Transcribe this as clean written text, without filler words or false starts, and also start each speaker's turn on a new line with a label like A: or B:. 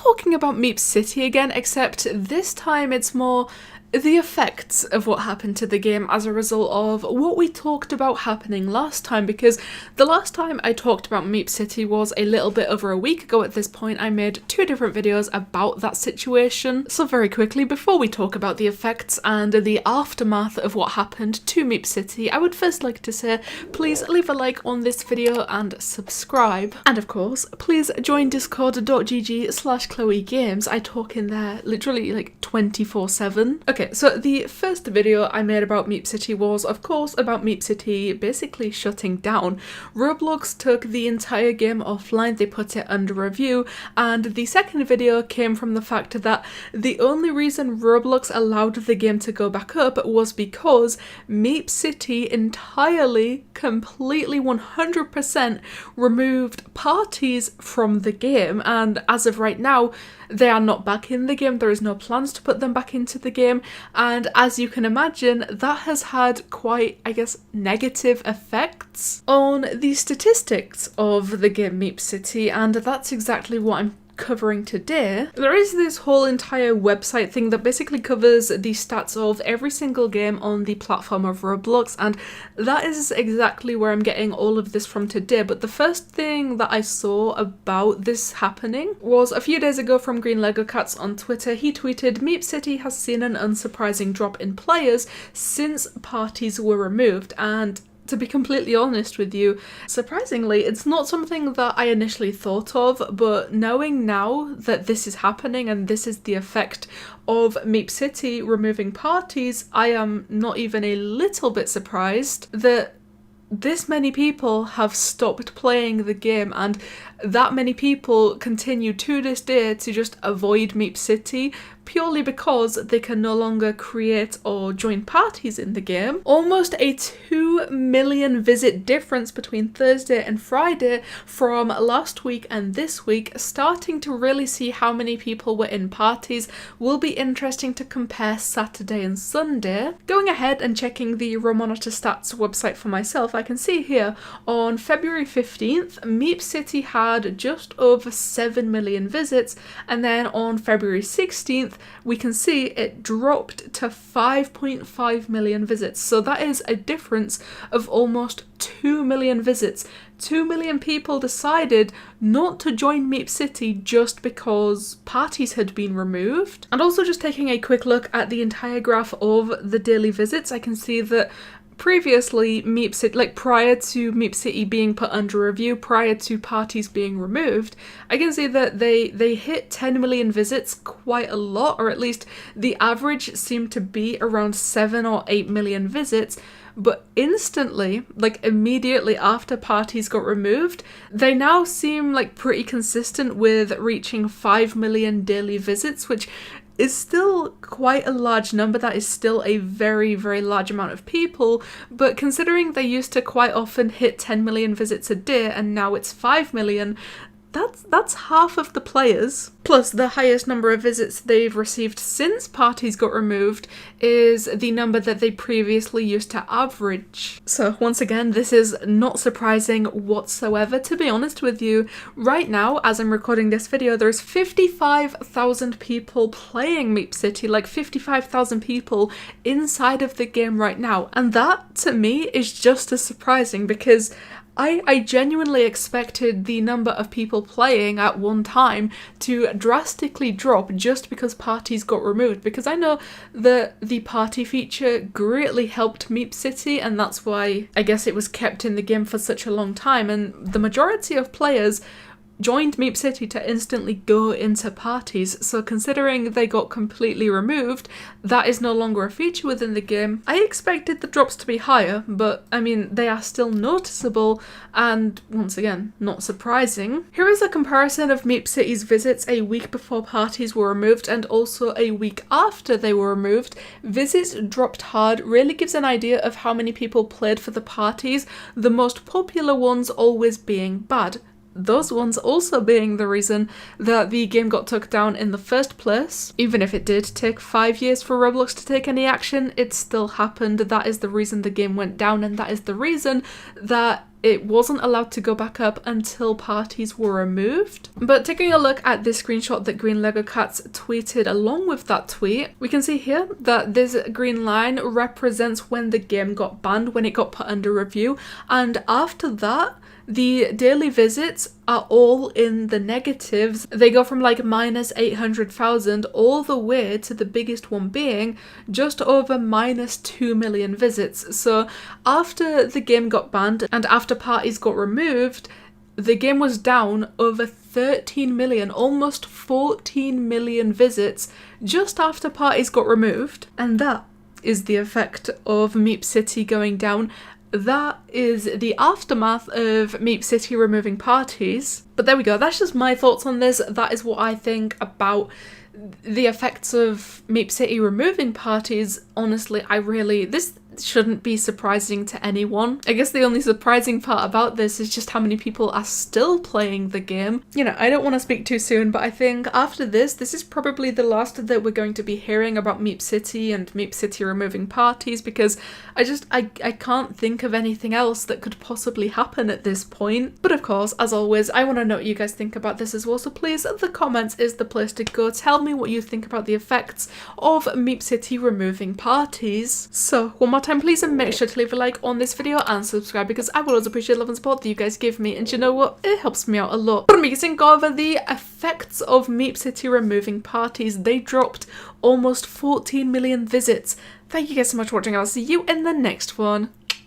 A: talking about MeepCity again, except this time it's more the effects of what happened to the game as a result of what we talked about happening last time, because the last time I talked about MeepCity was a little bit over a week ago. At this point I made 2 different videos about that situation. So very quickly, before we talk about the effects and the aftermath of what happened to MeepCity, I would first like to say please leave a like on this video and subscribe. And of course, please join discord.gg/ChloeGames. I talk in there literally like 24/7. Okay, so the first video I made about MeepCity was, of course, about MeepCity basically shutting down. Roblox took the entire game offline, they put it under review, and the second video came from the fact that the only reason Roblox allowed the game to go back up was because MeepCity entirely, completely, 100% removed parties from the game, and as of right now, they are not back in the game. There is no plans to put them back into the game, and as you can imagine, that has had quite, I guess, negative effects on the statistics of the game MeepCity, and that's exactly what I'm covering today. There is this whole entire website thing that basically covers the stats of every single game on the platform of Roblox, and that is exactly where I'm getting all of this from today. But the first thing that I saw about this happening was a few days ago from Green Lego Cats on Twitter. He tweeted, "MeepCity has seen an unsurprising drop in players since parties were removed," and to be completely honest with you, surprisingly, it's not something that I initially thought of, but knowing now that this is happening and this is the effect of MeepCity removing parties, I am not even a little bit surprised that this many people have stopped playing the game, and that many people continue to this day to just avoid MeepCity purely because they can no longer create or join parties in the game. Almost a 2 million visit difference between Thursday and Friday from last week and this week. Starting to really see how many people were in parties. Will be interesting to compare Saturday and Sunday. Going ahead and checking the Romonitor Stats website for myself, I can see here on February 15th, MeepCity had just over 7 million visits, and then on February 16th, we can see it dropped to 5.5 million visits. So that is a difference of almost 2 million visits. 2 million people decided not to join MeepCity just because parties had been removed. And also just taking a quick look at the entire graph of the daily visits, I can see that previously MeepCity, like prior to MeepCity being put under review, prior to parties being removed, I can see that they hit 10 million visits quite a lot, or at least the average seemed to be around 7 or 8 million visits. But instantly, like immediately after parties got removed, they now seem like pretty consistent with reaching 5 million daily visits, which is still quite a large number. That is still a very, very large amount of people, but considering they used to quite often hit 10 million visits a day and now it's 5 million, that's half of the players. Plus, the highest number of visits they've received since parties got removed is the number that they previously used to average. So once again, this is not surprising whatsoever. To be honest with you, right now, as I'm recording this video, there's 55,000 people playing MeepCity, like 55,000 people inside of the game right now. And that, to me, is just as surprising because I genuinely expected the number of people playing at one time to drastically drop just because parties got removed, because I know that the party feature greatly helped MeepCity, and that's why I guess it was kept in the game for such a long time, and the majority of players joined MeepCity to instantly go into parties. So considering they got completely removed, that is no longer a feature within the game. I expected the drops to be higher, but I mean, they are still noticeable and once again, not surprising. Here is a comparison of MeepCity's visits a week before parties were removed and also a week after they were removed. Visits dropped hard really gives an idea of how many people played for the parties, the most popular ones always being bad. Those ones also being the reason that the game got took down in the first place. Even if it did take 5 years for Roblox to take any action, it still happened. That is the reason the game went down, and that is the reason that it wasn't allowed to go back up until parties were removed. But taking a look at this screenshot that Green Lego Cats tweeted along with that tweet, we can see here that this green line represents when the game got banned, when it got put under review, and after that, the daily visits are all in the negatives. They go from like minus 800,000 all the way to the biggest one being just over minus 2 million visits. So after the game got banned and after parties got removed, the game was down over 13 million, almost 14 million visits just after parties got removed. And that is the effect of MeepCity going down. That is the aftermath of MeepCity removing parties. But there we go, that's just my thoughts on this. That is what I think about the effects of MeepCity removing parties. Honestly, this shouldn't be surprising to anyone. I guess the only surprising part about this is just how many people are still playing the game. You know, I don't want to speak too soon, but I think after this is probably the last that we're going to be hearing about MeepCity and MeepCity removing parties, because I can't think of anything else that could possibly happen at this point. But of course, as always, I want to know what you guys think about this as well, so please, the comments is the place to go. Tell me what you think about the effects of MeepCity removing parties. So one more time, please make sure to leave a like on this video and subscribe, because I will always appreciate love and support that you guys give me, and you know what, it helps me out a lot. But I'm going to go over the effects of MeepCity removing parties. They dropped almost 14 million visits. Thank you guys so much for watching. I'll see you in the next one.